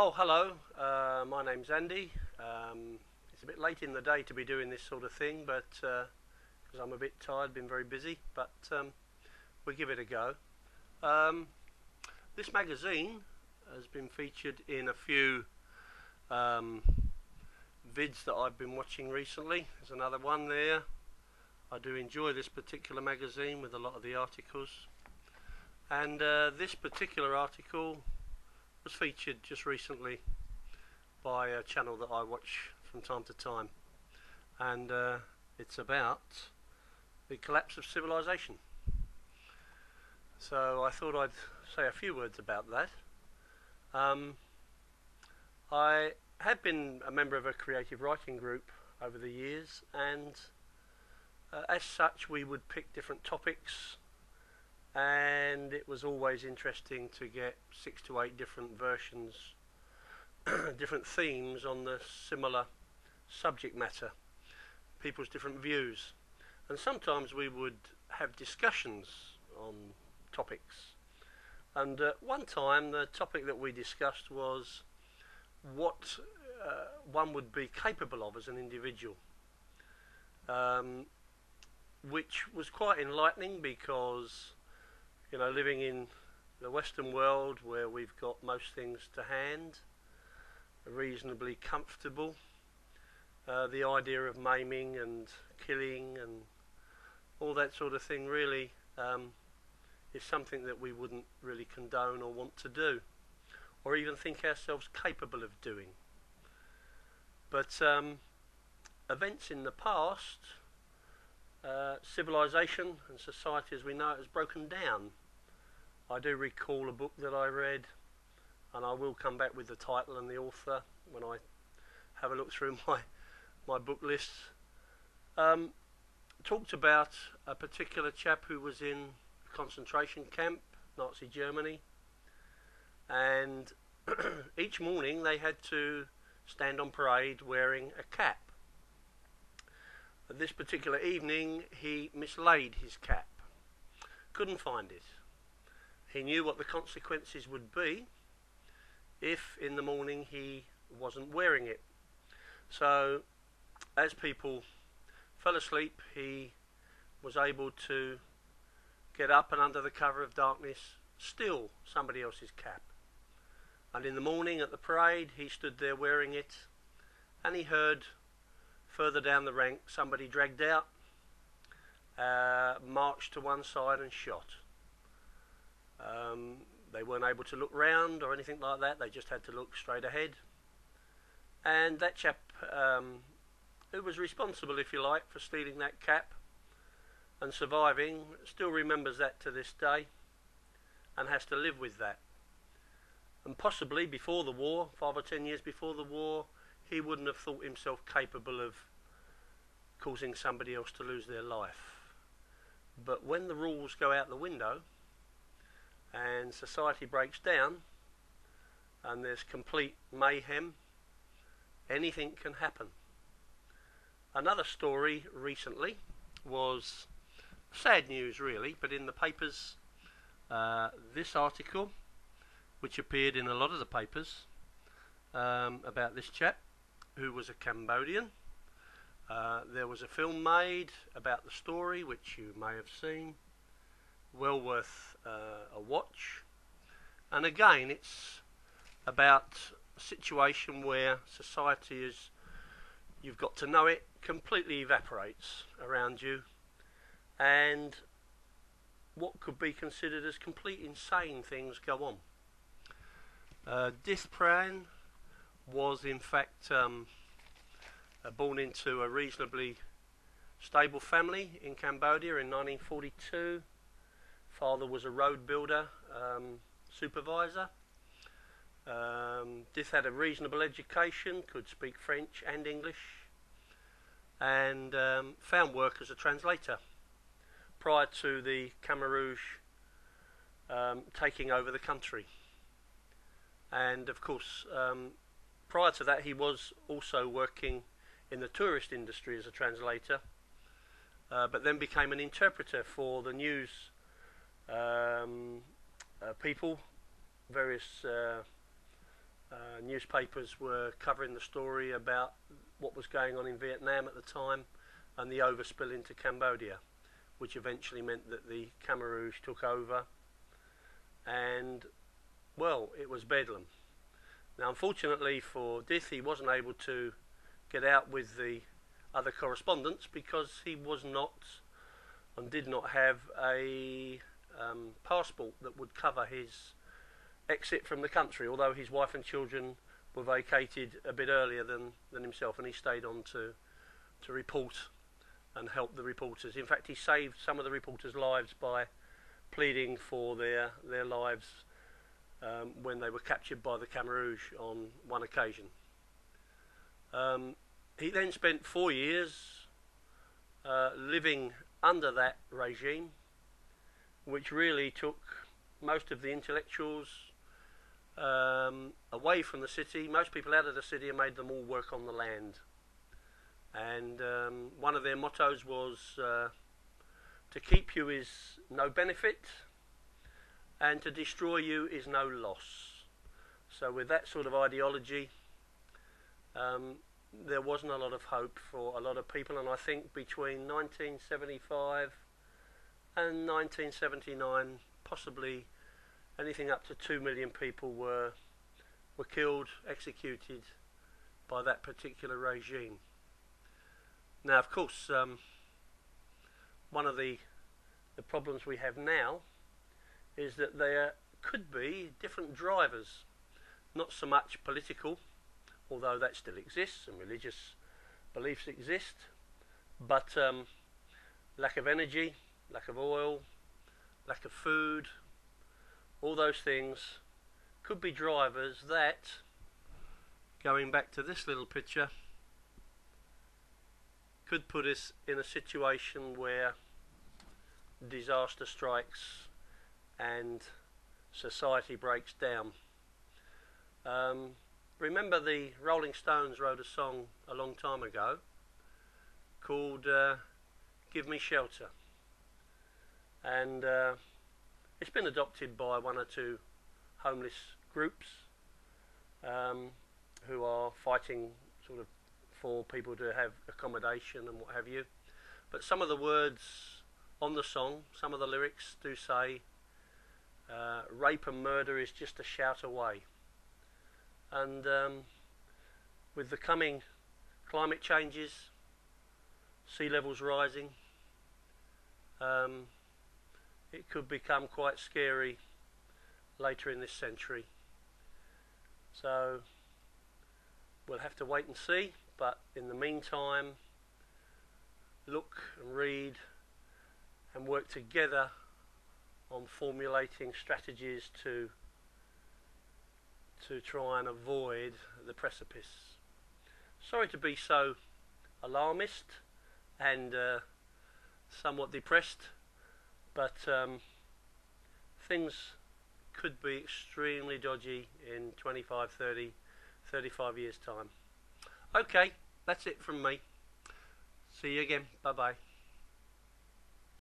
Oh, hello. My name's Andy. It's a bit late in the day to be doing this sort of thing, but because I'm a bit tired, been very busy, but we'll give it a go. Um, this magazine has been featured in a few um, vids that I've been watching recently. There's another one there. I do enjoy this particular magazine with a lot of the articles. And this particular article was featured just recently by a channel that I watch from time to time, and it's about the collapse of civilization. So I thought I'd say a few words about that. Um, I have been a member of a creative writing group over the years, and as such we would pick different topics, and it was always interesting to get 6 to 8 different versions different themes on the similar subject matter, people's different views, and sometimes we would have discussions on topics. And one time the topic that we discussed was what one would be capable of as an individual, which was quite enlightening because, you know, living in the Western world where we've got most things to hand, reasonably comfortable, the idea of maiming and killing and all that sort of thing really is something that we wouldn't really condone or want to do, or even think ourselves capable of doing. But events in the past, civilization and society as we know it has broken down. I do recall a book that I read, and I will come back with the title and the author when I have a look through my book lists. Talked about a particular chap who was in a concentration camp, Nazi Germany, and each morning they had to stand on parade wearing a cap. This particular evening he mislaid his cap, couldn't find it. He knew what the consequences would be if in the morning he wasn't wearing it. So as people fell asleep, he was able to get up and under the cover of darkness steal somebody else's cap. And in the morning at the parade he stood there wearing it, and he heard further down the rank somebody dragged out, marched to one side and shot. They weren't able to look round or anything like that, they just had to look straight ahead. And that chap who was responsible, if you like, for stealing that cap and surviving, still remembers that to this day and has to live with that. And possibly before the war, 5 or 10 years before the war, he wouldn't have thought himself capable of causing somebody else to lose their life. But when the rules go out the window and society breaks down and there's complete mayhem, anything can happen. Another story recently was sad news really, but in the papers, this article, which appeared in a lot of the papers, about this chap who was a Cambodian. There was a film made about the story, which you may have seen, well worth a watch. And again, it's about a situation where society is, you've got to know it, completely evaporates around you, and what could be considered as complete insane things go on. Dispran was in fact born into a reasonably stable family in Cambodia in 1942. Father was a road builder, supervisor. Dith had a reasonable education, could speak French and English, and found work as a translator prior to the Khmer Rouge taking over the country. And of course, prior to that he was also working in the tourist industry as a translator, but then became an interpreter for the news people, various Newspapers were covering the story about what was going on in Vietnam at the time and the overspill into Cambodia, which eventually meant that the Khmer Rouge took over, and well, it was bedlam. Now, unfortunately for Dith, he wasn't able to get out with the other correspondents because he was not and did not have a passport that would cover his exit from the country, although his wife and children were vacated a bit earlier than himself, and he stayed on to report and help the reporters. In fact, he saved some of the reporters' lives by pleading for their lives when they were captured by the Khmer Rouge on one occasion. He then spent 4 years living under that regime, which really took most of the intellectuals away from the city, most people out of the city, and made them all work on the land. And one of their mottos was to keep you is no benefit, and to destroy you is no loss. So with that sort of ideology, there wasn't a lot of hope for a lot of people, and I think between 1975 and 1979, possibly anything up to 2 million people were killed, executed by that particular regime. Now, of course, one of the problems we have now is that there could be different drivers, not so much political, although that still exists and religious beliefs exist, but lack of energy, lack of oil, lack of food, all those things could be drivers that, going back to this little picture, could put us in a situation where disaster strikes and society breaks down. Remember, the Rolling Stones wrote a song a long time ago called Give Me Shelter, and it's been adopted by one or two homeless groups who are fighting sort of for people to have accommodation and what have you. But some of the words on the song, some of the lyrics do say rape and murder is just a shout away. And with the coming climate changes, sea levels rising, it could become quite scary later in this century. So we'll have to wait and see, but in the meantime, look and read and work together on formulating strategies to try and avoid the precipice. Sorry to be so alarmist and somewhat depressed, but things could be extremely dodgy in 25, 30, 35 years' time. Okay, that's it from me. See you again. Bye-bye.